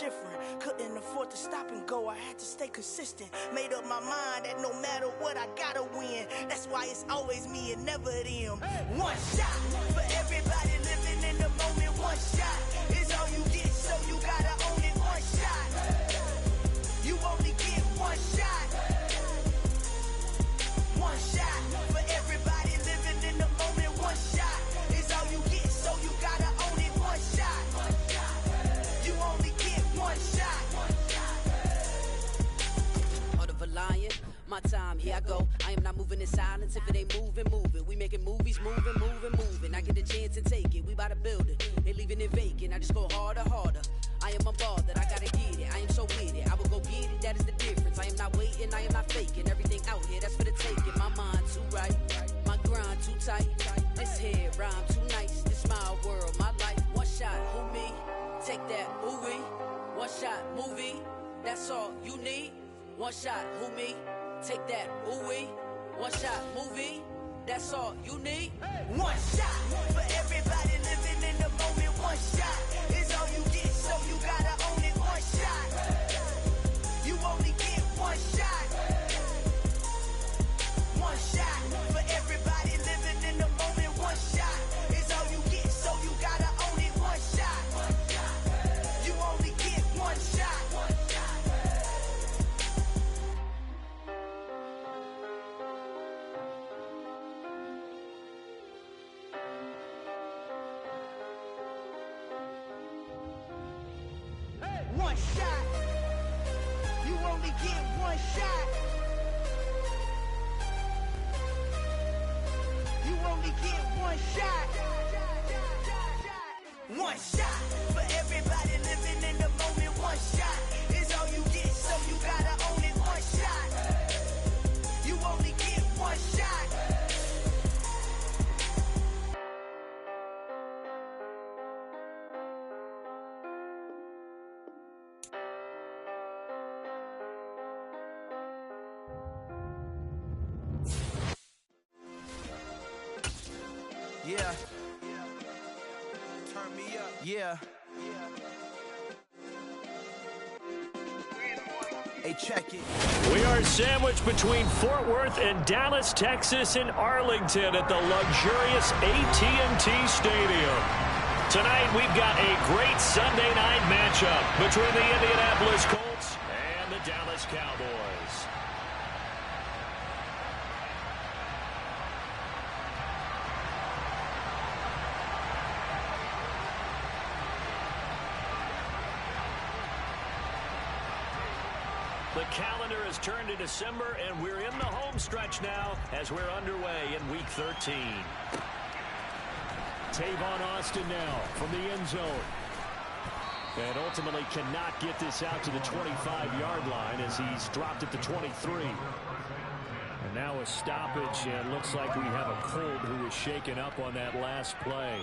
different. Couldn't afford to stop and go, I had to stay consistent. Made up my mind that no matter what, I gotta win. That's why it's always me and never them. One shot for everybody living in the moment. One shot is all you get, so you gotta own it. One shot, you only get one shot. One shot for everybody living in the moment. One shot is all you get, so you gotta own it. One shot, you only get one shot. Heart of a lion, my time, here I go. I am not moving in silence. If it ain't moving, moving. We making movies, moving. I get a chance and take it. We bout to build it. They leaving it vacant. I just go harder. I am unbothered. I gotta get it. I am so with it. I will go get it. That is the difference. I am not waiting. I am not faking. Everything out here, that's for the taking. My mind too right. My grind too tight. This head rhyme too nice. This my world, my life. One shot, who me? Take that, ooh-wee. One shot, movie. That's all you need. One shot, who me? Take that, ooh-wee. One shot, movie. That's all you need. One shot for everybody living in the moment. One shot is all you get, so you gotta own it. One shot, you only get one shot. One shot for everybody living in the moment. One shot is all you get, so you gotta own it. One shot, you only get one shot. One shot, you only get one shot. You only get one shot. One shot for everybody living in the moment. One shot is all you get, so you gotta own it. One shot, you only get one shot. Yeah. Turn me up. Yeah. Hey, check it. We are sandwiched between Fort Worth and Dallas, Texas, and Arlington at the luxurious AT&T Stadium. Tonight, we've got a great Sunday night matchup between the Indianapolis Colts and the Dallas Cowboys. The calendar has turned to December, and we're in the home stretch now as we're underway in Week 13. Tavon Austin now from the end zone. And ultimately cannot get this out to the 25-yard line as he's dropped at the 23. And now a stoppage, and looks like we have a Colt who was shaken up on that last play.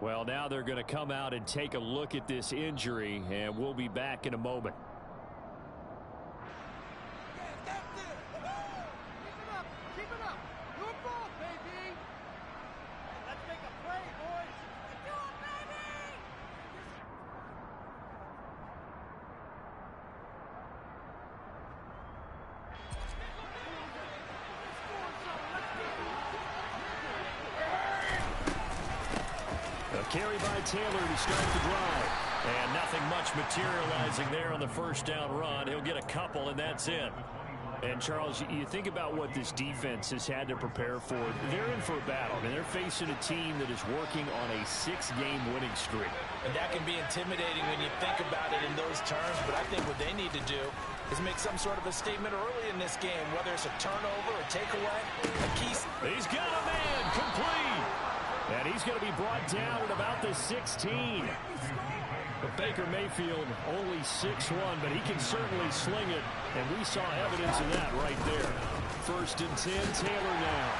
Well, now they're going to come out and take a look at this injury, and we'll be back in a moment. Carry by Taylor to start the drive. And nothing much materializing there on the first down run. He'll get a couple, and that's it. And, Charles, you think about what this defense has had to prepare for. They're in for a battle. I mean, they're facing a team that is working on a 6-game winning streak. And that can be intimidating when you think about it in those terms. But I think what they need to do is make some sort of a statement early in this game, whether it's a turnover, a takeaway, a key. He's got a man complete. And he's going to be brought down at about the 16. But Baker Mayfield only 6'1", but he can certainly sling it. And we saw evidence of that right there. 1st and 10, Taylor now.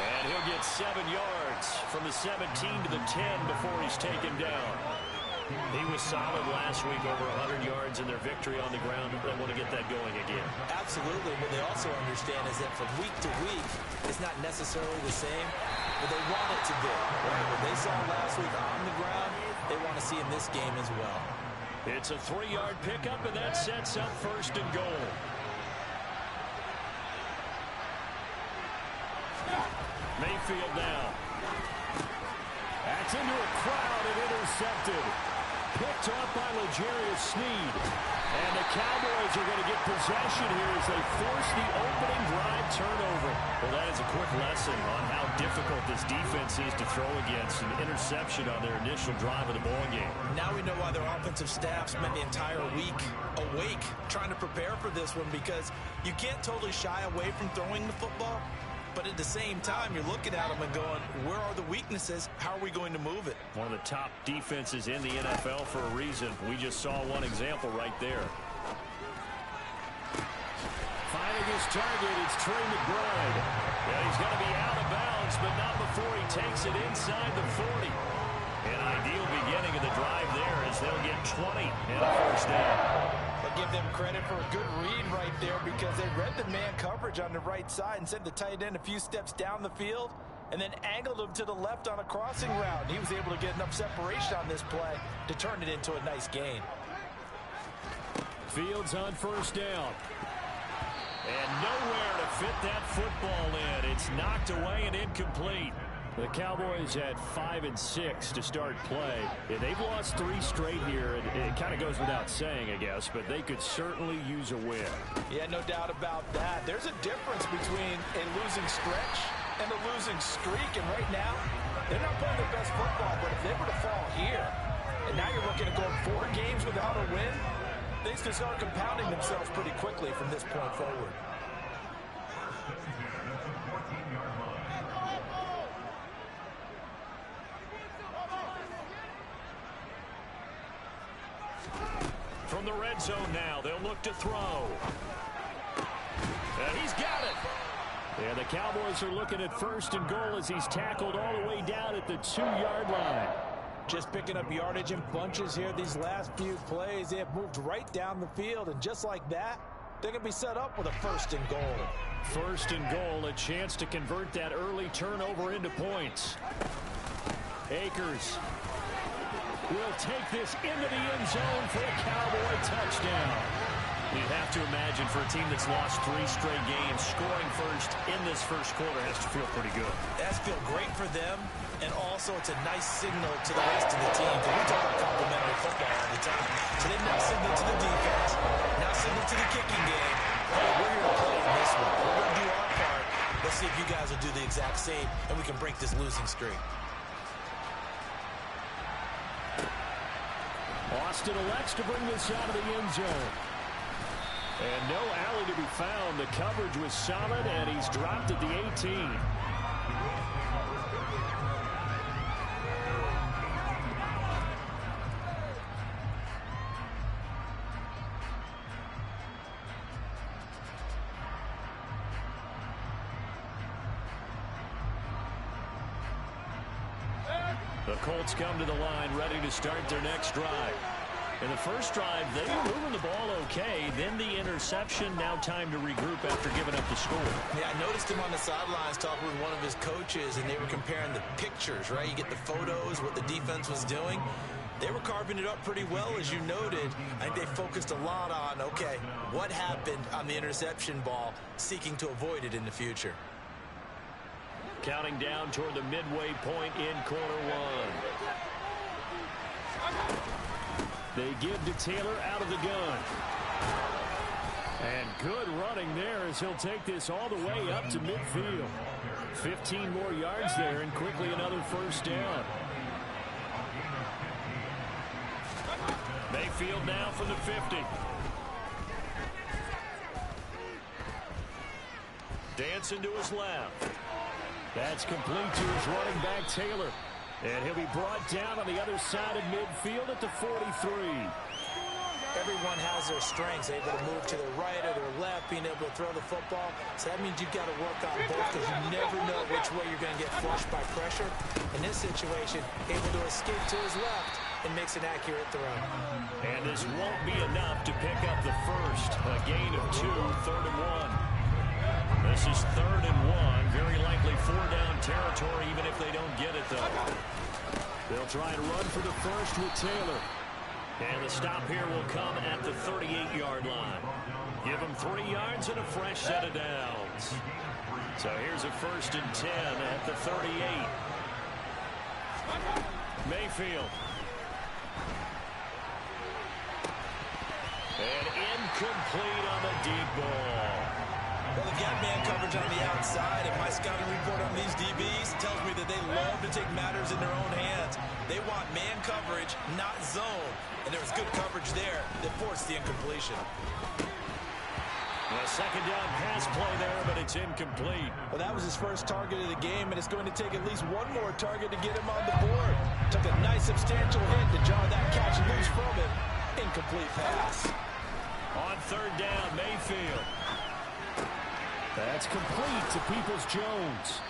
And he'll get 7 yards from the 17 to the 10 before he's taken down. He was solid last week, over 100 yards in their victory on the ground. They want to get that going again. Absolutely. What they also understand is that from week to week, it's not necessarily the same, but they want it to be. Right? What they saw last week on the ground, they want to see in this game as well. It's a 3-yard pickup, and that sets up first and goal. Mayfield now. That's into a crowd and intercepted. Picked off by L'Jarius Sneed. And the Cowboys are going to get possession here as they force the opening drive turnover. Well, that is a quick lesson on how difficult this defense is to throw against. An interception on their initial drive of the ball game. Now we know why their offensive staff spent the entire week awake trying to prepare for this one, because you can't totally shy away from throwing the football. But at the same time, you're looking at them and going, where are the weaknesses? How are we going to move it? One of the top defenses in the NFL for a reason. We just saw one example right there. Finding his target, it's Trey McBride. Yeah, he's going to be out of bounds, but not before he takes it inside the 40. An ideal beginning of the drive there as they'll get 20 and a first down. But give them credit for a good read right there, because they read the man coverage on the right side and sent the tight end a few steps down the field and then angled him to the left on a crossing route. He was able to get enough separation on this play to turn it into a nice gain. Fields on first down. And nowhere to fit that football in. It's knocked away and incomplete. The Cowboys at 5-6 to start play. Yeah, they've lost 3 straight here. It kind of goes without saying, I guess, but they could certainly use a win. Yeah, no doubt about that. There's a difference between a losing stretch and a losing streak, and right now, they're not playing their best football, but if they were to fall here, and now you're looking at going 4 games without a win, things can start compounding themselves pretty quickly from this point forward. From the red zone now, they'll look to throw. And he's got it. And the Cowboys are looking at first and goal as he's tackled all the way down at the 2-yard line. Just picking up yardage in bunches here these last few plays. They have moved right down the field, and just like that, they're going to be set up with a first and goal. First and goal, a chance to convert that early turnover into points. Akers will take this into the end zone for a Cowboy touchdown. You'd have to imagine for a team that's lost 3 straight games, scoring first in this first quarter has to feel pretty good. It has to feel great for them, and also it's a nice signal to the rest of the team. We talk about complimentary football all the time. So they now signal to the defense, now signal to the kicking game. Hey, we're here to play in this one. We're going to do our part. Let's see if you guys will do the exact same, and we can break this losing streak. Austin elects to bring this out of the end zone. And no alley to be found. The coverage was solid, and he's dropped at the 18. The Colts come to the line, ready to start their next drive. In the first drive, they were moving the ball okay. Then the interception. Now time to regroup after giving up the score. Yeah, I noticed him on the sidelines talking with one of his coaches, and they were comparing the pictures, right? You get the photos, what the defense was doing. They were carving it up pretty well, as you noted. I think they focused a lot on, okay, what happened on the interception ball, seeking to avoid it in the future. Counting down toward the midway point in quarter 1. They give to Taylor out of the gun. And good running there as he'll take this all the way up to midfield. 15 more yards there and quickly another first down. Mayfield now from the 50. Dancing to his left. That's complete to his running back, Taylor. And he'll be brought down on the other side of midfield at the 43. Everyone has their strengths, able to move to their right or their left, being able to throw the football. So that means you've got to work on both, because you never know which way you're going to get flushed by pressure. In this situation, able to escape to his left and makes an accurate throw. And this won't be enough to pick up the first. A gain of 2, 3rd and 1. This is 3rd and 1. Very likely 4-down territory, even if they don't get it, though. They'll try and run for the first with Taylor. And the stop here will come at the 38-yard line. Give him 3 yards and a fresh set of downs. So here's a 1st and 10 at the 38. Mayfield. And incomplete on the deep ball. Well, they've got man coverage on the outside, and my scouting report on these DBs tells me that they love to take matters in their own hands. They want man coverage, not zone. And there was good coverage there that forced the incompletion. A 2nd down pass play there, but it's incomplete. Well, that was his first target of the game, and it's going to take at least one more target to get him on the board. Took a nice substantial hit to jar that catch loose from him. Incomplete pass. On 3rd down, Mayfield. That's complete to Peoples-Jones.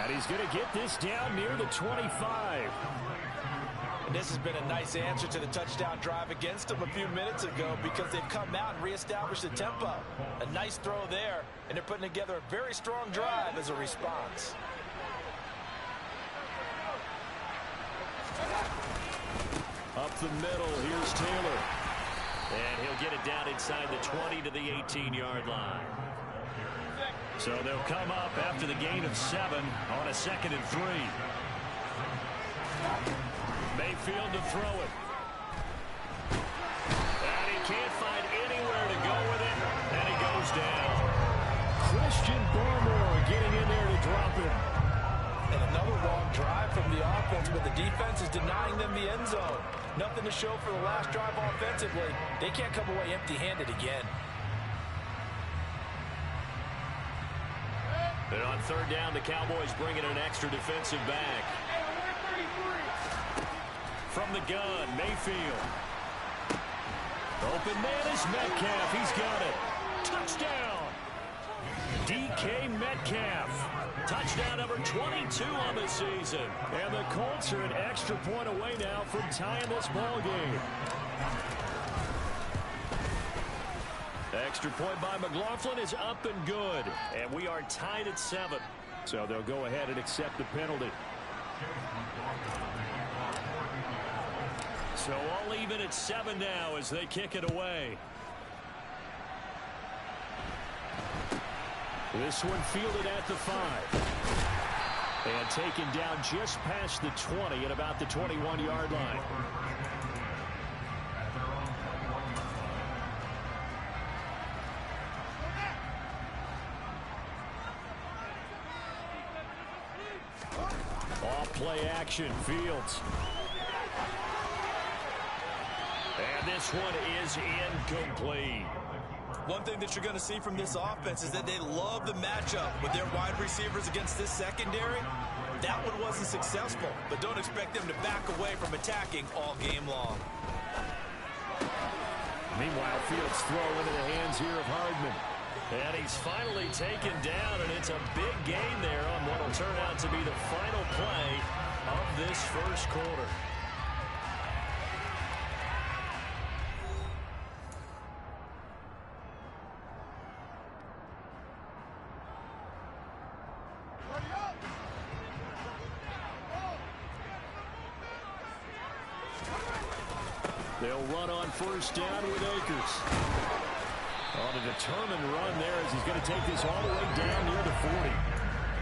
And he's going to get this down near the 25. And this has been a nice answer to the touchdown drive against them a few minutes ago because they've come out and reestablished the tempo. A nice throw there, and they're putting together a very strong drive as a response. Up the middle, here's Taylor. And he'll get it down inside the 20 to the 18-yard line. So they'll come up after the gain of 7 on a 2nd and 3. Mayfield to throw it. And he can't find anywhere to go with it. And he goes down. Christian Barmore getting in there to drop him. And another long drive from the offense, but the defense is denying them the end zone. Nothing to show for the last drive offensively. They can't come away empty-handed again. And on 3rd down, the Cowboys bring in an extra defensive back. From the gun, Mayfield. Open man is Metcalf. He's got it. Touchdown. DK Metcalf. Touchdown number 22 on the season. And the Colts are an extra point away now from tying this ball game. Extra point by McLaughlin is up and good. And we are tied at 7. So they'll go ahead and accept the penalty. So all even at 7 now as they kick it away. This one fielded at the 5. And taken down just past the 20 at about the 21-yard line. Off play action, Fields. And this one is incomplete. One thing that you're going to see from this offense is that they love the matchup with their wide receivers against this secondary. That one wasn't successful, but don't expect them to back away from attacking all game long. Meanwhile, Fields throw into the hands here of Hardman. And he's finally taken down, and it's a big gain there on what will turn out to be the final play of this first quarter. They'll run on 1st down with Akers. On a determined run there as he's going to take this all the way down near the 40.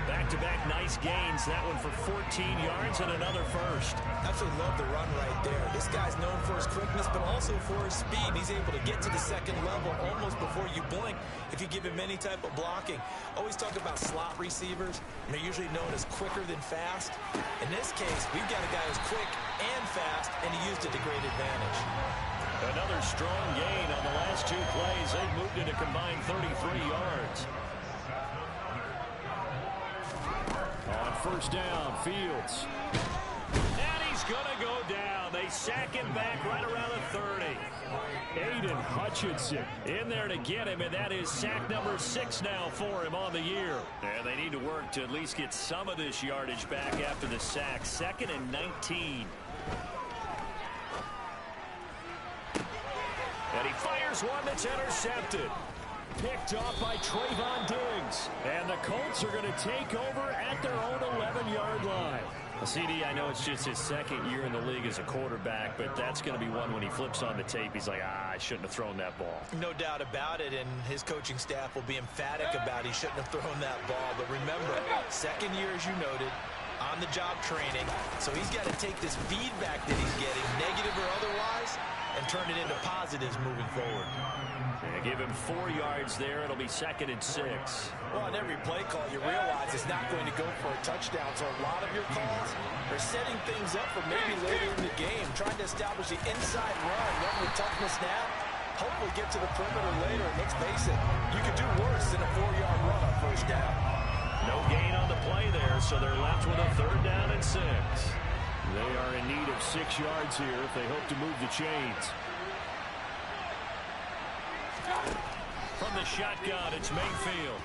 Back-to-back nice gains. That one for 14 yards and another first. Absolutely love the run right there. This guy's known for his quickness, but also for his speed. He's able to get to the 2nd level almost before you blink if you give him any type of blocking. Always talk about slot receivers, and they're usually known as quicker than fast. In this case, we've got a guy who's quick and fast, and he used it to great advantage. Another strong gain on the last 2 plays. They've moved it a combined 33 yards. On 1st down, Fields. And he's going to go down. They sack him back right around the 30. Aiden Hutchinson in there to get him, and that is sack number 6 now for him on the year. And they need to work to at least get some of this yardage back after the sack. 2nd and 19. And he fires one that's intercepted. Picked off by Trayvon Diggs. And the Colts are going to take over at their own 11-yard line. Well, CD, I know it's just his second year in the league as a quarterback, but that's going to be one when he flips on the tape, he's like, I shouldn't have thrown that ball. No doubt about it, and his coaching staff will be emphatic about he shouldn't have thrown that ball. But remember, second year, as you noted, on-the-job training, so he's got to take this feedback that he's getting, negative or otherwise, and turn it into positives moving forward. Yeah, give him 4 yards there. It'll be 2nd and 6. Well, on every play call, you realize it's not going to go for a touchdown, so a lot of your calls are setting things up for maybe later in the game, trying to establish the inside run with toughness now, hopefully get to the perimeter later. And let's face it, you could do worse than a 4-yard run on first down. No gain on the play there, so they're left with a 3rd down and 6. They are in need of 6 yards here if they hope to move the chains. From the shotgun, it's Mayfield.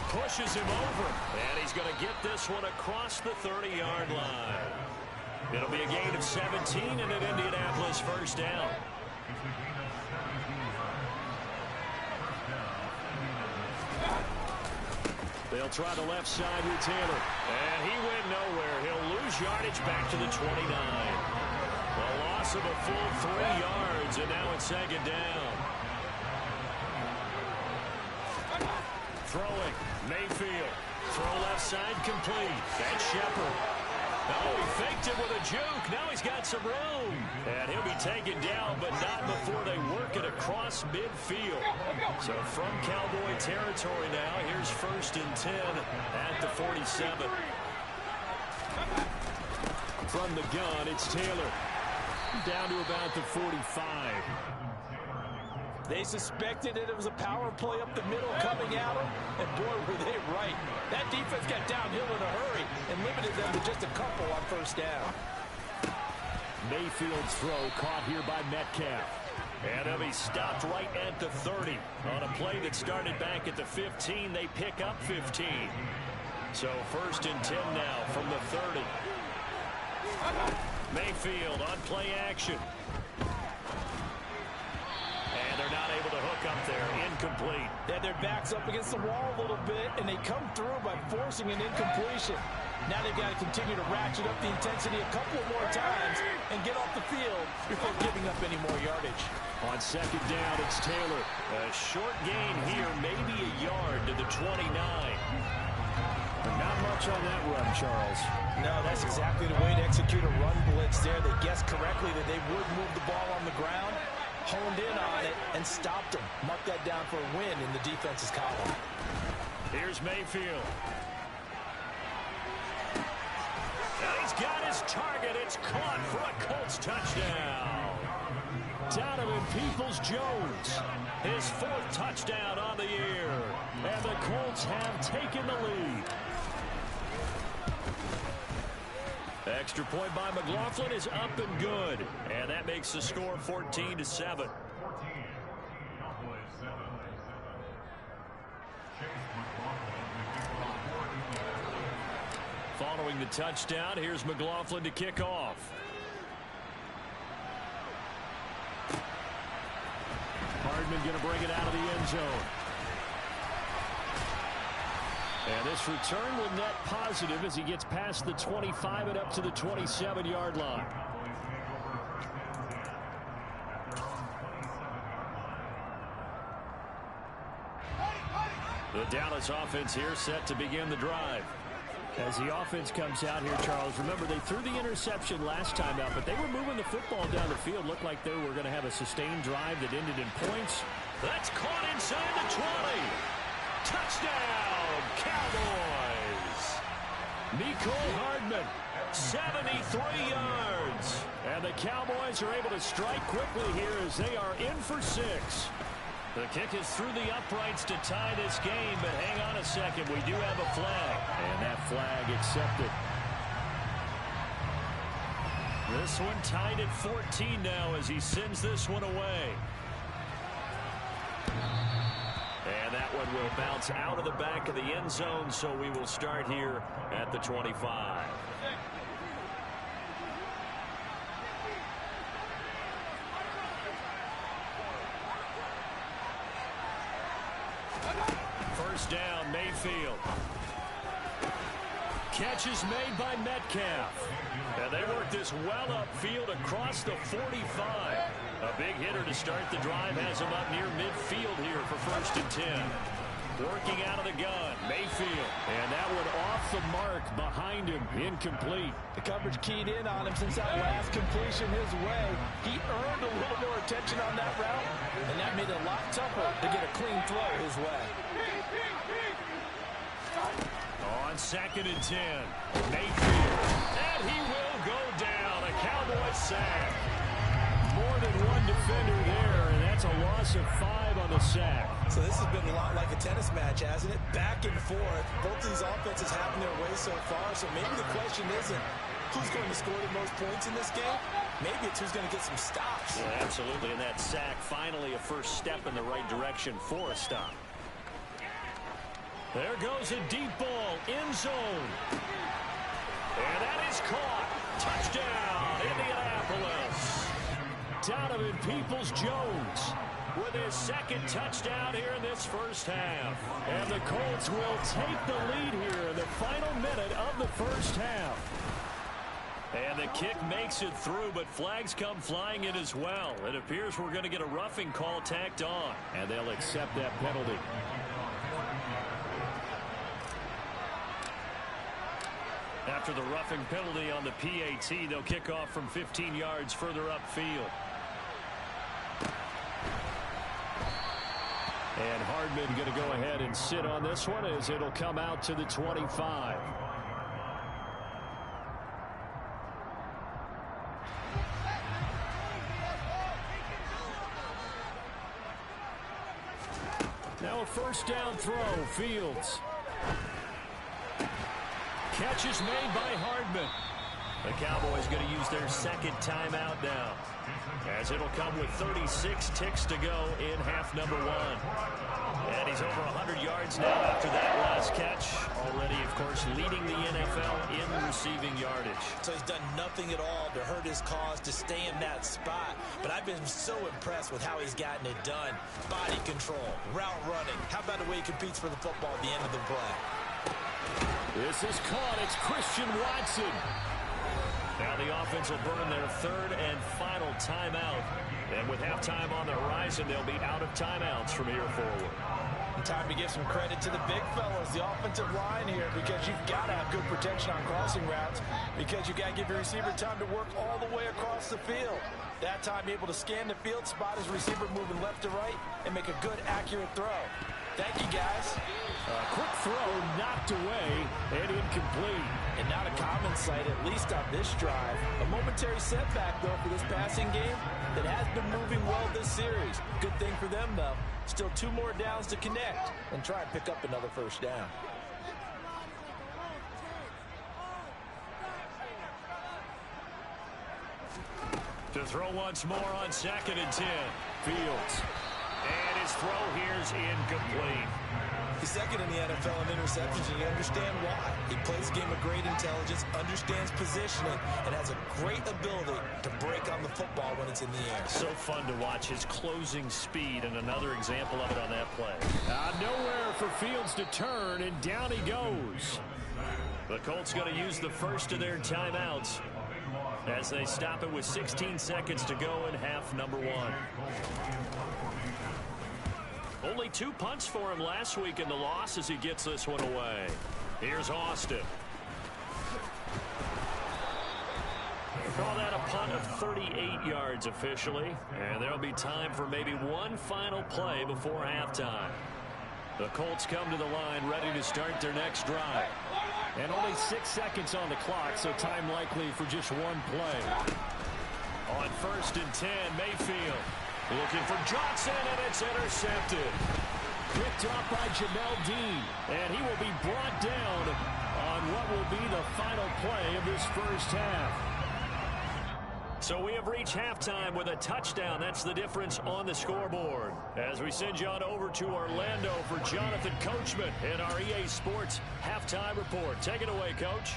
Pushes him over, and he's going to get this one across the 30-yard line. It'll be a gain of 17 and an Indianapolis first down. They'll try the left side with Taylor. And he went nowhere. He'll lose yardage back to the 29. A loss of a full 3 yards, and now it's 2nd down. Throwing, Mayfield. Throw left side complete. That's Shepard. Oh, he faked it with a juke. Now he's got some room. And he'll be taken down, but not before they work it across midfield. So from Cowboy territory now, here's 1st and 10 at the 47. From the gun, it's Taylor. Down to about the 45. They suspected that it was a power play up the middle coming at them, and boy, were they right. That defense got downhill in a hurry and limited them to just a couple on first down. Mayfield's throw caught here by Metcalf. And he'll be stopped right at the 30. On a play that started back at the 15, they pick up 15. So 1st and 10 now from the 30. Mayfield on play action. And they're not able to hook up there. Incomplete. They had their backs up against the wall a little bit, and they come through by forcing an incompletion. Now they've got to continue to ratchet up the intensity a couple of more times and get off the field before giving up any more yardage. On 2nd down, it's Taylor. A short gain here, maybe a yard to the 29. But not much on that run, Charles. No, that's exactly the way to execute a run blitz there. They guessed correctly that they would move the ball on the ground, honed in on it, and stopped them. Mark that down for a win in the defense's column. Here's Mayfield. And he's got his target. It's caught for a Colts touchdown. Donovan Peoples-Jones, his 4th touchdown on the year. And the Colts have taken the lead. Extra point by McLaughlin is up and good. And that makes the score 14-7. Following the touchdown, here's McLaughlin to kick off. Hardman going to bring it out of the end zone. And this return will net positive as he gets past the 25 and up to the 27-yard line. The Dallas offense here set to begin the drive. As the offense comes out here, Charles, remember they threw the interception last time out, but they were moving the football down the field. Looked like they were going to have a sustained drive that ended in points. That's caught inside the 20. Touchdown, Cowboys. Nicole Hardman, 73 yards. And the Cowboys are able to strike quickly here as they are in for 6. The kick is through the uprights to tie this game, but hang on a second. We do have a flag. And that flag accepted. This one tied at 14 now as he sends this one away. And that one will bounce out of the back of the end zone, so we will start here at the 25. First down, Mayfield. catch is made by Metcalf. And they work this well upfield across the 45. A big hitter to start the drive has him up near midfield here for 1st and 10. Working out of the gun, Mayfield. And that one off the mark behind him, incomplete. The coverage keyed in on him since that last completion his way. He earned a little more attention on that route, and that made it a lot tougher to get a clean throw his way. On 2nd and 10, Mayfield. And he will go down. A Cowboy sack. More than one defender there, and that's a loss of 5 on the sack. So this has been a lot like a tennis match, hasn't it? Back and forth. Both of these offenses having their way so far, so maybe the question isn't who's going to score the most points in this game. Maybe it's who's going to get some stops. Yeah, absolutely, and that sack finally a first step in the right direction for a stop. There goes a deep ball, end zone. And that is caught. Touchdown, Indianapolis. Donovan Peoples-Jones with his 2nd touchdown here in this first half. And the Colts will take the lead here in the final minute of the first half. And the kick makes it through, but flags come flying in as well. It appears we're going to get a roughing call tacked on, and they'll accept that penalty. After the roughing penalty on the PAT, they'll kick off from 15 yards further upfield. And Hardman going to go ahead and sit on this one as it'll come out to the 25. Now a first down throw, Fields. Catch is made by Hardman. The Cowboys going to use their 2nd timeout now, as it'll come with 36 ticks to go in half number 1. And he's over 100 yards now after that last catch. Already, of course, leading the NFL in receiving yardage. So he's done nothing at all to hurt his cause, to stay in that spot. But I've been so impressed with how he's gotten it done. Body control, route running. How about the way he competes for the football at the end of the play? This is caught. It's Christian Watson. Now the offense will burn their 3rd and final timeout. And with halftime on the horizon, they'll be out of timeouts from here forward. And time to give some credit to the big fellas, the offensive line here, because you've got to have good protection on crossing routes, because you've got to give your receiver time to work all the way across the field. That time able to scan the field, spot his receiver moving left to right, and make a good, accurate throw. Thank you, guys. A quick throw knocked away and incomplete. And not a common sight, at least on this drive. A momentary setback, though, for this passing game that has been moving well this series. Good thing for them, though. Still 2 more downs to connect and try and pick up another first down. To throw once more on 2nd and 10. Fields. And his throw here's incomplete. He's 2nd in the NFL in interceptions, and you understand why. He plays a game of great intelligence, understands positioning, and has a great ability to break on the football when it's in the air. So fun to watch his closing speed, and another example of it on that play. Nowhere for Fields to turn, and down he goes. The Colts going to use the first of their timeouts as they stop it with 16 seconds to go in half number 1. Only 2 punts for him last week in the loss as he gets this one away. Here's Austin. Call that a punt of 38 yards officially. And there'll be time for maybe one final play before halftime. The Colts come to the line ready to start their next drive. And only 6 seconds on the clock, so time likely for just one play. On 1st and 10, Mayfield. Looking for Johnson, and it's intercepted. Picked off by Jamel Dean, and he will be brought down on what will be the final play of this first half. So we have reached halftime with a touchdown. That's the difference on the scoreboard. As we send you on over to Orlando for Jonathan Coachman in our EA Sports Halftime Report. Take it away, Coach.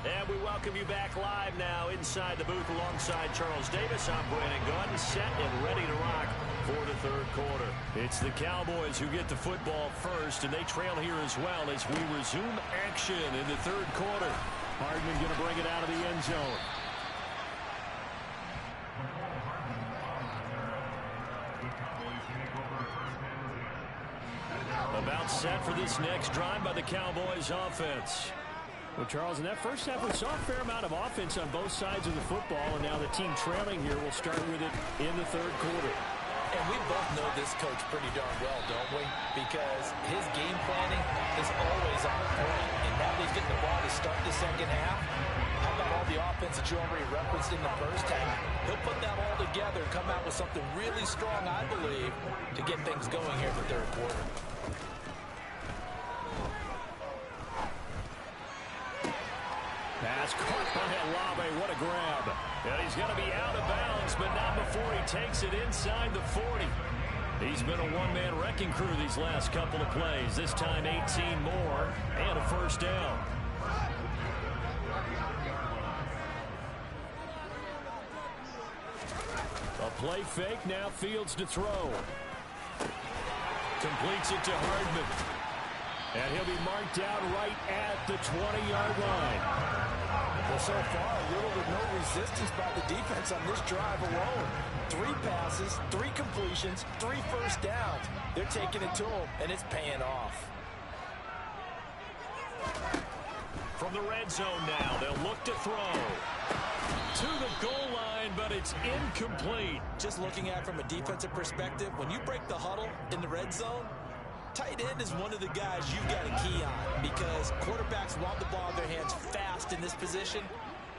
And we welcome you back live now inside the booth alongside Charles Davis. I'm Brandon Gordon, set and ready to rock for the third quarter. It's the Cowboys who get the football first, and they trail here as well as we resume action in the third quarter. Hardman going to bring it out of the end zone. About set for this next drive by the Cowboys offense. Well, Charles, in that first half, we saw a fair amount of offense on both sides of the football, and now the team trailing here will start with it in the third quarter. And we both know this coach pretty darn well, don't we? Because his game planning is always on point. And now that he's getting the ball to start the second half, how about all the offense that you already referenced in the first half? He'll put that all together and come out with something really strong, I believe, to get things going here in the third quarter. Pass caught by Olave. What a grab. And he's going to be out of bounds, but not before he takes it inside the 40. He's been a one-man wrecking crew these last couple of plays. This time 18 more and a first down. A play fake. Now Fields to throw. Completes it to Hardman. And he'll be marked out right at the 20-yard line. Well, so far, little to no resistance by the defense on this drive alone. 3 passes, 3 completions, 3 first downs. They're taking it to him, and it's paying off. From the red zone now, they'll look to throw. To the goal line, but it's incomplete. Just looking at it from a defensive perspective, when you break the huddle in the red zone, tight end is one of the guys you've got to key on because quarterbacks want the ball in their hands fast in this position,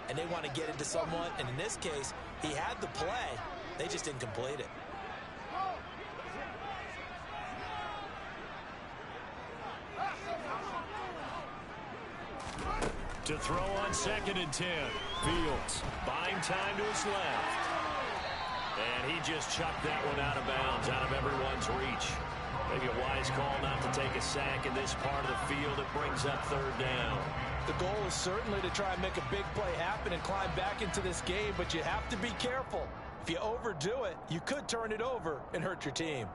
and they want to get it to someone. And in this case, he had the play. They just didn't complete it. To throw on 2nd and 10. Fields buying time to his left. And he just chucked that one out of bounds, out of everyone's reach. Maybe a wise call not to take a sack in this part of the field. It brings up third down. The goal is certainly to try and make a big play happen and climb back into this game, but you have to be careful. If you overdo it, you could turn it over and hurt your team.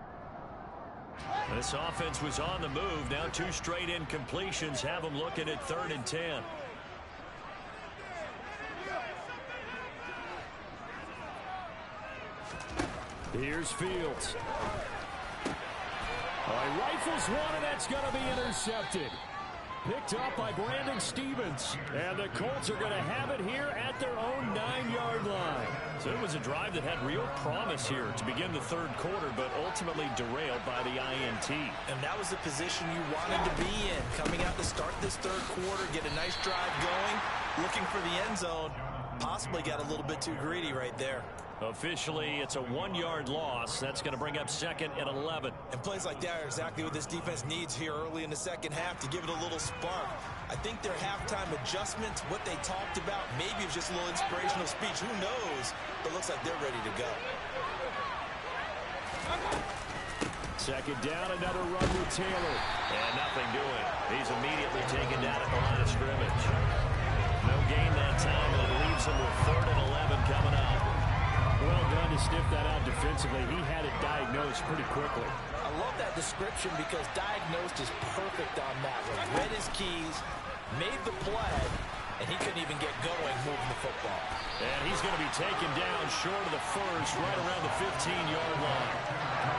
This offense was on the move. Now 2 straight incompletions have them looking at 3rd and 10. Here's Fields. He rifles one, and that's going to be intercepted. Picked up by Brandon Stevens. And the Colts are going to have it here at their own 9-yard line. So it was a drive that had real promise here to begin the third quarter, but ultimately derailed by the INT. And that was the position you wanted to be in. Coming out to start this third quarter, get a nice drive going, looking for the end zone. Possibly got a little bit too greedy right there. Officially, it's a 1-yard loss. That's going to bring up 2nd and 11. And plays like that are exactly what this defense needs here early in the second half to give it a little spark. I think their halftime adjustments, what they talked about, maybe it was just a little inspirational speech. Who knows? But it looks like they're ready to go. 2nd down, another run with Taylor. And nothing doing. He's immediately taken down at the line of scrimmage. No gain that time, and it leaves him with 3rd and 11 coming up. Well done to sniff that out defensively. He had it diagnosed pretty quickly. I love that description because diagnosed is perfect on that one. Read his keys, made the play, and he couldn't even get going moving the football. And he's going to be taken down short of the first, right around the 15-yard line.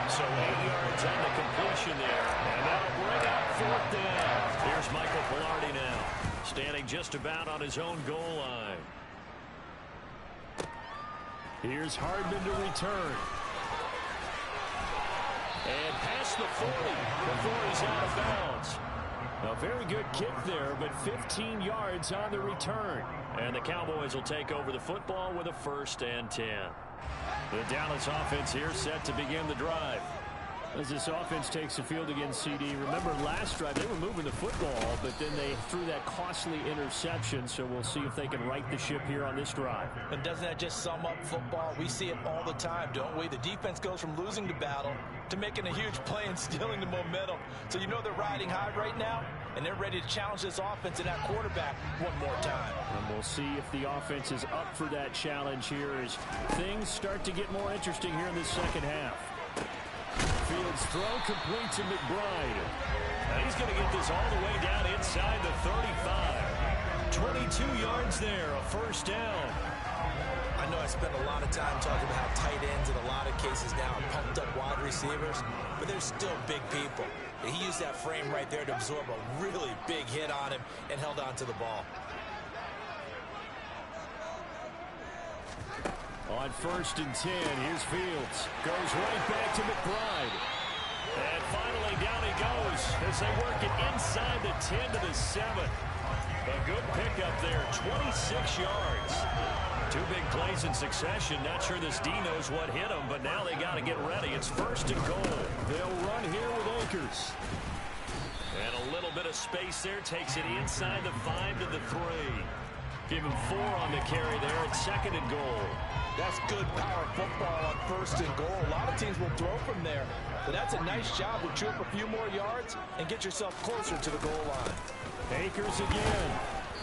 So 8 yards on the completion there. And that'll bring up 4th down. Here's Michael Pilardi now, standing just about on his own goal line. Here's Hardman to return. And past the 40 before he's out of bounds. A very good kick there, but 15 yards on the return. And the Cowboys will take over the football with a 1st and 10. The Dallas offense here set to begin the drive. As this offense takes the field against CD, remember last drive they were moving the football, but then they threw that costly interception, so we'll see if they can right the ship here on this drive. And doesn't that just sum up football? We see it all the time, don't we? The defense goes from losing the battle to making a huge play and stealing the momentum. So you know they're riding high right now, and they're ready to challenge this offense and that quarterback one more time. And we'll see if the offense is up for that challenge here as things start to get more interesting here in the second half. Fields' throw complete to McBride. And he's going to get this all the way down inside the 35. 22 yards there, a first down. I know I spend a lot of time talking about how tight ends in a lot of cases now are pumped up wide receivers, but they're still big people. He used that frame right there to absorb a really big hit on him and held on to the ball. On 1st and 10, here's Fields. Goes right back to McBride. And finally down he goes as they work it inside the 10 to the 7. A good pickup there, 26 yards. 2 big plays in succession. Not sure this D knows what hit him, but now they got to get ready. It's 1st and goal. They'll run here with Akers. And a little bit of space there. Takes it inside the 5 to the 3. Give him 4 on the carry there. It's 2nd and goal. That's good power football on 1st and goal. A lot of teams will throw from there. But that's a nice job to chew up a few more yards and get yourself closer to the goal line. Akers again.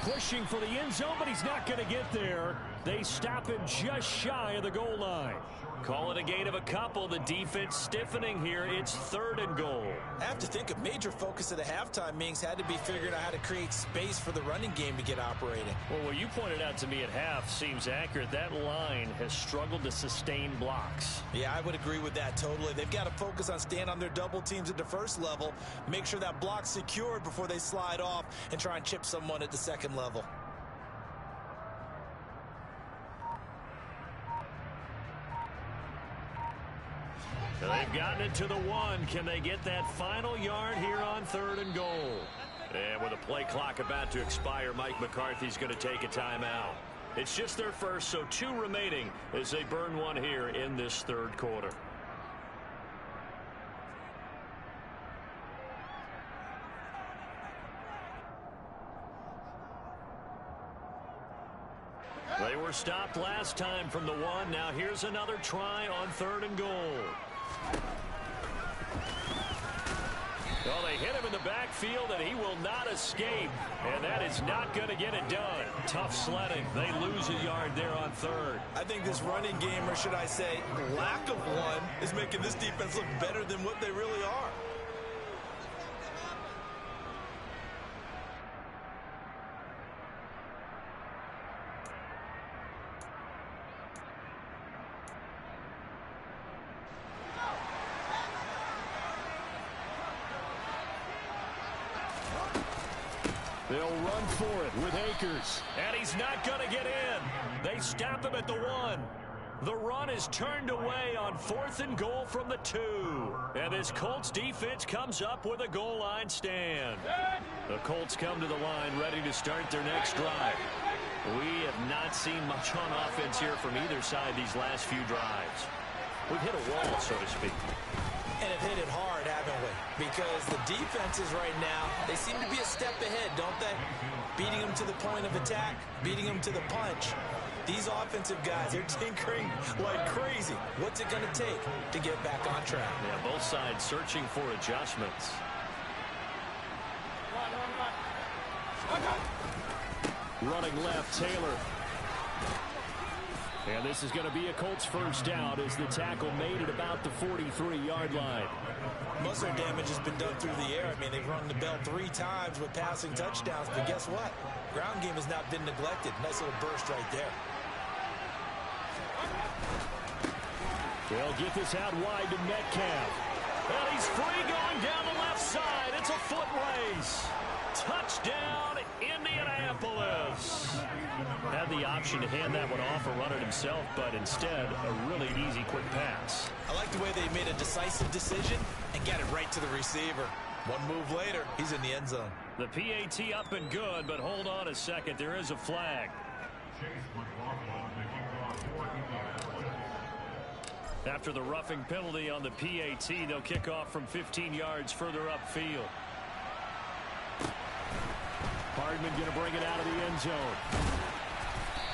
Pushing for the end zone, but he's not going to get there. They stop him just shy of the goal line. Call it a gain of a couple. The defense stiffening here. It's 3rd and goal. I have to think a major focus of the halftime meetings had to be figuring out how to create space for the running game to get operating. Well, what you pointed out to me at half seems accurate. That line has struggled to sustain blocks. Yeah, I would agree with that totally. They've got to focus on staying on their double teams at the 1st level, make sure that block's secured before they slide off and try and chip someone at the 2nd level. They've gotten it to the 1. Can they get that final yard here on 3rd and goal? And with a play clock about to expire, Mike McCarthy's going to take a timeout. It's just their first, so 2 remaining as they burn one here in this 3rd quarter. They were stopped last time from the 1. Now here's another try on 3rd and goal. Well, they hit him in the backfield, and he will not escape. And that is not going to get it done. Tough sledding. They lose a yard there on 3rd. I think this running game, or should I say lack of one, is making this defense look better than what they really are. They'll run for it with Akers. And he's not going to get in. They stop him at the 1. The run is turned away on 4th and goal from the 2. And this Colts defense comes up with a goal line stand. The Colts come to the line ready to start their next drive. We have not seen much on offense here from either side these last few drives. We've hit a wall, so to speak. And have hit it hard, haven't we? Because the defenses right now, they seem to be a step ahead, don't they? Beating them to the point of attack, beating them to the punch. These offensive guys, they're tinkering like crazy. What's it going to take to get back on track? Yeah, both sides searching for adjustments. Running left, Taylor. And this is going to be a Colts first down as the tackle made at about the 43-yard line. Most of their damage has been done through the air. I mean, they've rung the bell 3 times with passing touchdowns, but guess what? Ground game has not been neglected. Nice little burst right there. They'll get this out wide to Metcalf. And he's free going down the left side. It's a foot race. Touchdown, Indianapolis. Had the option to hand that one off or run it himself, but instead, a really easy, quick pass. I like the way they made a decisive decision and got it right to the receiver. One move later, he's in the end zone. The PAT up and good, but hold on a second. There is a flag. After the roughing penalty on the PAT, they'll kick off from 15 yards further upfield. Hardman going to bring it out of the end zone.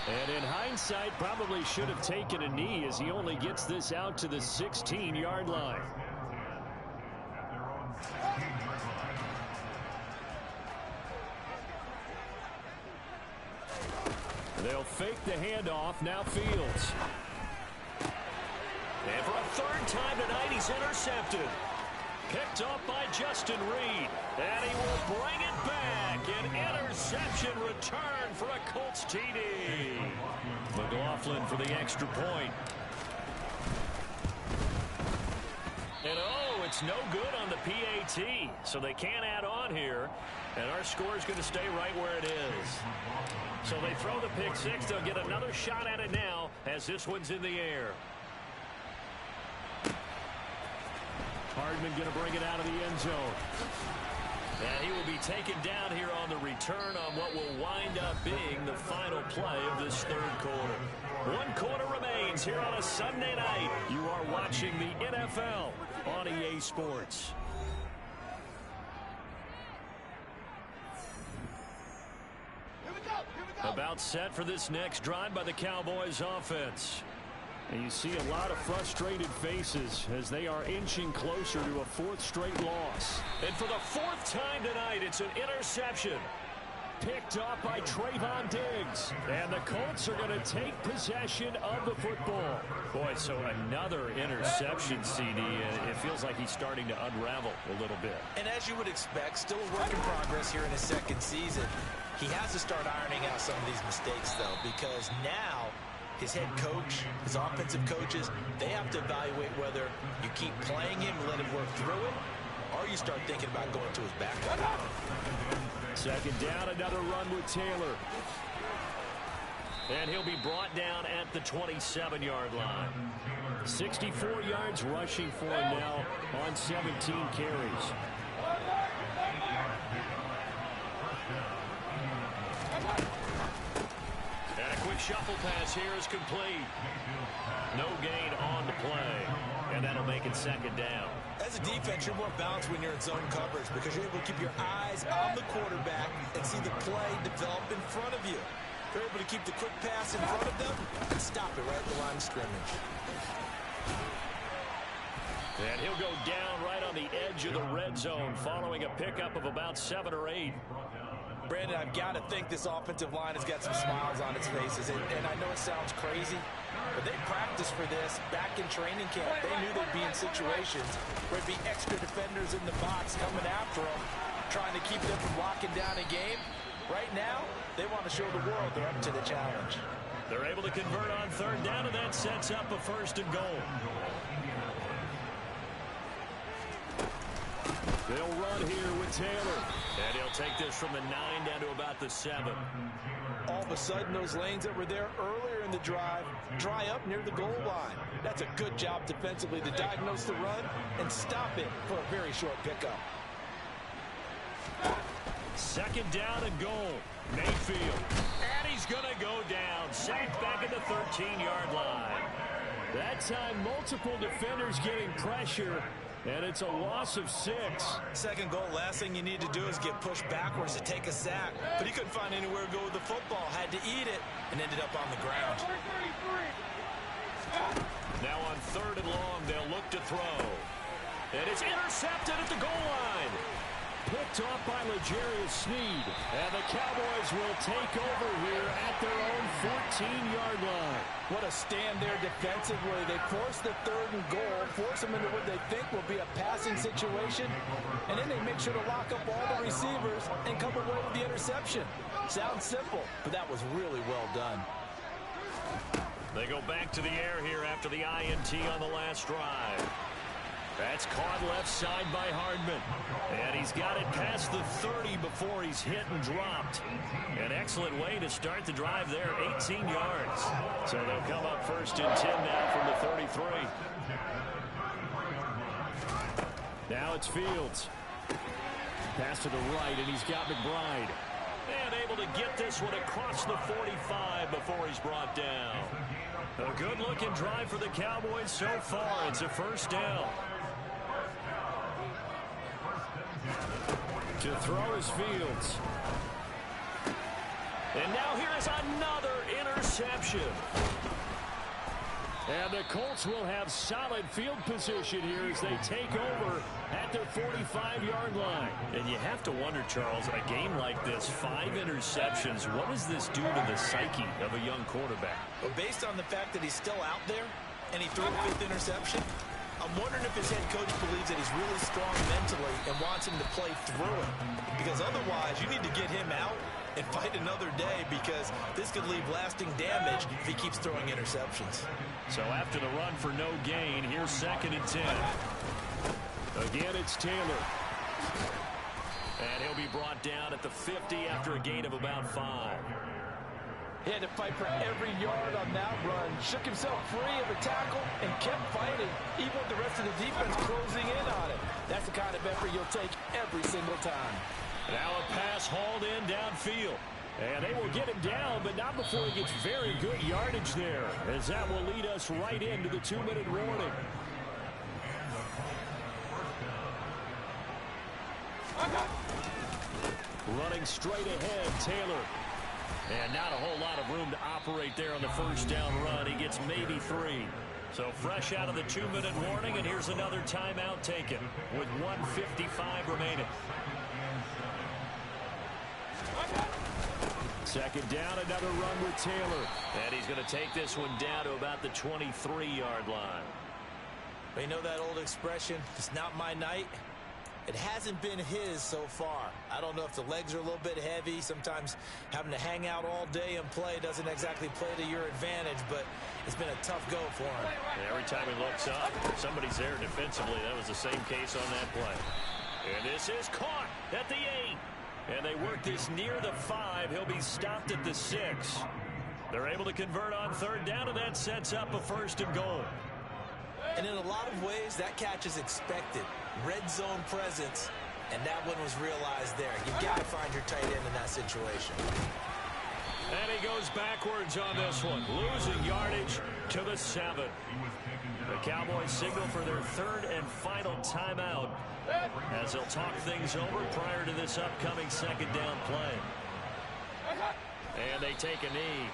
And in hindsight, probably should have taken a knee as he only gets this out to the 16-yard line. They'll fake the handoff. Now Fields. And for a third time tonight he's intercepted. Picked up by Justin Reed. And he will bring it back. An interception return for a Colts TD. McLaughlin for the extra point. And oh, it's no good on the PAT. So they can't add on here. And our score is going to stay right where it is. So they throw the pick six. They'll get another shot at it now as this one's in the air. Hardman going to bring it out of the end zone. And he will be taken down here on the return on what will wind up being the final play of this third quarter. 1 quarter remains here on a Sunday night. You are watching the NFL on EA Sports. About set for this next drive by the Cowboys offense. And you see a lot of frustrated faces as they are inching closer to a 4th straight loss. And for the 4th time tonight, it's an interception. Picked up by Trayvon Diggs. And the Colts are going to take possession of the football. Boy, so another interception, CD, and it feels like he's starting to unravel a little bit. And as you would expect, still a work in progress here in his second season. He has to start ironing out some of these mistakes, though, because now his head coach, his offensive coaches, they have to evaluate whether you keep playing him and let him work through it, or you start thinking about going to his backup. Second down, another run with Taylor. And he'll be brought down at the 27-yard line. 64 yards rushing for him now on 17 carries. And a quick shuffle pass here is complete. No gain on the play. And that'll make it second down. As a defense, you're more balanced when you're in zone coverage because you're able to keep your eyes on the quarterback and see the play develop in front of you. You're able to keep the quick pass in front of them and stop it right at the line of scrimmage. And he'll go down right on the edge of the red zone following a pickup of about 7 or 8. Brandon, I've got to think this offensive line has got some smiles on its faces. And I know it sounds crazy, but they practiced for this back in training camp. They knew they'd be in situations where there'd be extra defenders in the box coming after them, trying to keep them from locking down a game. Right now, they want to show the world they're up to the challenge. They're able to convert on third down, and that sets up a 1st and goal. They'll run here with Taylor. And he'll take this from the 9 down to about the 7. All of a sudden, those lanes that were there earlier in the drive dry up near the goal line. That's a good job defensively to diagnose the run and stop it for a very short pickup. Second down and goal. Mayfield. And he's going to go down. Sacked back at the 13-yard line. That time, multiple defenders getting pressure. And it's a loss of 6. Second goal, last thing you need to do is get pushed backwards to take a sack. But he couldn't find anywhere to go with the football. Had to eat it and ended up on the ground. Now on 3rd and long, they'll look to throw. And it's intercepted at the goal line. Picked off by L'Jarius Sneed. And the Cowboys will take over here at their own 14-yard line. What a stand there defensively. They force the 3rd and goal, force them into what they think will be a passing situation, and then they make sure to lock up all the receivers and come away with the interception. Sounds simple, but that was really well done. They go back to the air here after the INT on the last drive. That's caught left side by Hardman. And he's got it past the 30 before he's hit and dropped. An excellent way to start the drive there, 18 yards. So they'll come up 1st and 10 now from the 33. Now it's Fields. Pass to the right, and he's got McBride. And able to get this one across the 45 before he's brought down. A good-looking drive for the Cowboys so far. It's a 1st down. To throw is Fields. And now here is another interception. And the Colts will have solid field position here as they take over at their 45-yard line. And you have to wonder, Charles, a game like this, 5 interceptions, what does this do to the psyche of a young quarterback? Well, based on the fact that he's still out there, and he threw a 5th interception. I'm wondering if his head coach believes that he's really strong mentally and wants him to play through it. Because otherwise, you need to get him out and fight another day, because this could leave lasting damage if he keeps throwing interceptions. So after the run for no gain, here's 2nd and 10. Again, it's Taylor. And he'll be brought down at the 50 after a gain of about 5. He had to fight for every yard on that run. Shook himself free of the tackle and kept fighting, even with the rest of the defense closing in on it. That's the kind of effort you'll take every single time. Now a pass hauled in downfield. And they will get him down, but not before he gets very good yardage there, as that will lead us right into the 2-minute warning. Running straight ahead, Taylor. And not a whole lot of room to operate there on the first down run. He gets maybe 3. So fresh out of the 2-minute warning, and here's another timeout taken with 1:55 remaining. 2nd down, another run with Taylor. And he's going to take this one down to about the 23-yard line. You know that old expression, it's not my night? It hasn't been his so far. I don't know if the legs are a little bit heavy. Sometimes having to hang out all day and play doesn't exactly play to your advantage, but it's been a tough go for him. And every time he looks up, somebody's there defensively. That was the same case on that play. And this is caught at the 8. And they work this near the 5. He'll be stopped at the 6. They're able to convert on 3rd down, and that sets up a 1st and goal. And in a lot of ways, that catch is expected. Red zone presence, and that one was realized there. You've got to find your tight end in that situation. And he goes backwards on this one, losing yardage to the 7. The Cowboys signal for their 3rd and final timeout as they'll talk things over prior to this upcoming 2nd down play. And they take a knee.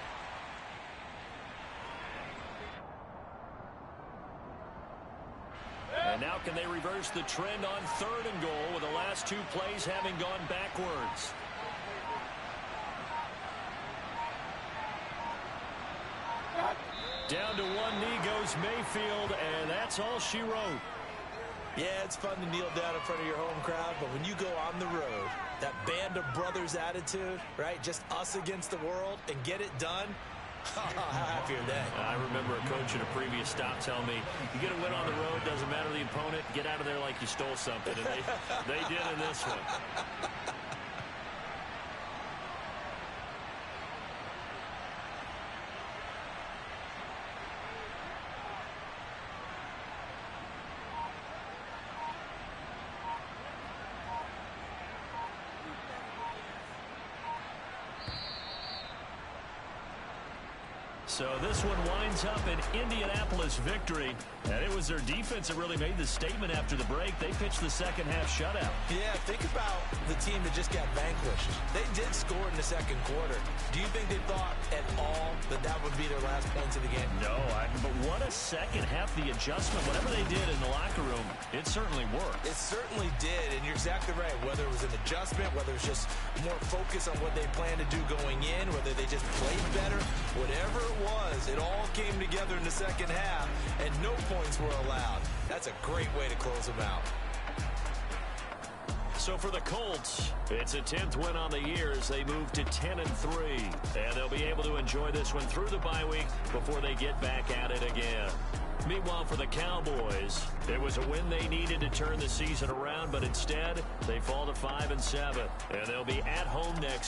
And now can they reverse the trend on 3rd and goal with the last 2 plays having gone backwards? Down to 1 knee goes Mayfield, and that's all she wrote. Yeah, it's fun to kneel down in front of your home crowd, but when you go on the road, that band of brothers attitude, right, just us against the world, and get it done, how happy are they? I remember a coach at a previous stop telling me, you get a win on the road, doesn't matter the opponent, get out of there like you stole something. And they did in this one. So this one winds up an Indianapolis victory, and it was their defense that really made the statement after the break. They pitched the 2nd half shutout. Yeah, think about the team that just got vanquished. They did score in the 2nd quarter. Do you think they thought at all that that would be their last points of the game? No, but what a 2nd half, the adjustment, whatever they did in the locker room, it certainly worked. It certainly did, and you're exactly right. Whether it was an adjustment, whether it was just more focus on what they planned to do going in, whether they just played better, whatever it was, it all came together in the 2nd half, and no points were allowed. That's a great way to close them out. So for the Colts, it's a 10th win on the year as they move to 10-3. And they'll be able to enjoy this one through the bye week before they get back at it again. Meanwhile, for the Cowboys, it was a win they needed to turn the season around, but instead, they fall to 5-7. And they'll be at home next